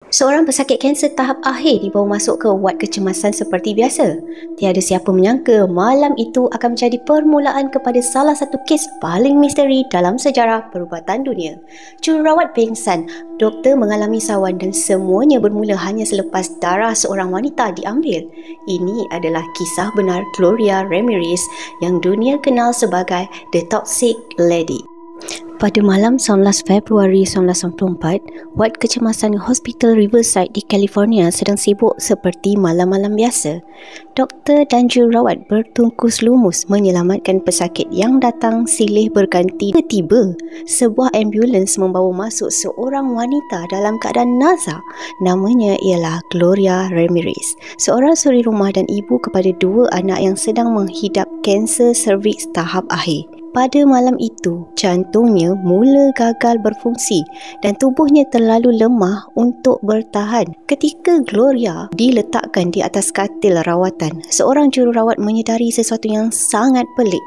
Seorang pesakit kanser tahap akhir dibawa masuk ke wad kecemasan seperti biasa. Tiada siapa menyangka malam itu akan menjadi permulaan kepada salah satu kes paling misteri dalam sejarah perubatan dunia. Jururawat pingsan, doktor mengalami sawan dan semuanya bermula hanya selepas darah seorang wanita diambil. Ini adalah kisah benar Gloria Ramirez yang dunia kenal sebagai The Toxic Lady. Pada malam 19 Februari 1994, wad kecemasan Hospital Riverside di California sedang sibuk seperti malam-malam biasa. Doktor dan jururawat bertungkus lumus menyelamatkan pesakit yang datang silih berganti. Tiba-tiba, sebuah ambulans membawa masuk seorang wanita dalam keadaan nazak. Namanya ialah Gloria Ramirez, seorang suri rumah dan ibu kepada dua anak yang sedang menghidap kanser serviks tahap akhir. Pada malam itu, jantungnya mula gagal berfungsi dan tubuhnya terlalu lemah untuk bertahan. Ketika Gloria diletakkan di atas katil rawatan, seorang jururawat menyedari sesuatu yang sangat pelik.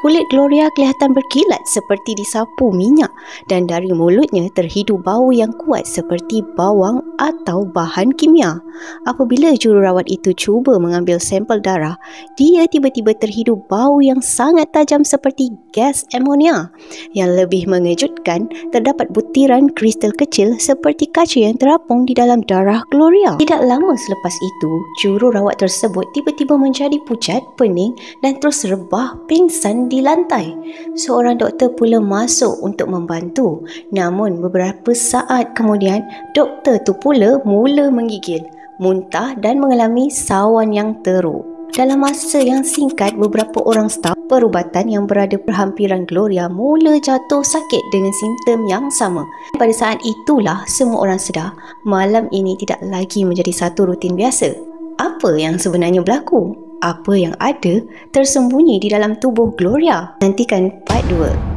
Kulit Gloria kelihatan berkilat seperti disapu minyak dan dari mulutnya terhidu bau yang kuat seperti bawang atau bahan kimia. Apabila jururawat itu cuba mengambil sampel darah, dia tiba-tiba terhidu bau yang sangat tajam seperti gas amonia. Yang lebih mengejutkan, terdapat butiran kristal kecil seperti kaca yang terapung di dalam darah Gloria. Tidak lama selepas itu, jururawat tersebut tiba-tiba menjadi pucat, pening dan terus rebah pingsan di lantai. Seorang doktor pula masuk untuk membantu. Namun beberapa saat kemudian, doktor tu pula mula menggigil, muntah dan mengalami sawan yang teruk. Dalam masa yang singkat, beberapa orang staf perubatan yang berada berhampiran Gloria mula jatuh sakit dengan simptom yang sama. Pada saat itulah semua orang sedar malam ini tidak lagi menjadi satu rutin biasa. Apa yang sebenarnya berlaku? Apa yang ada tersembunyi di dalam tubuh Gloria? Nantikan part 2.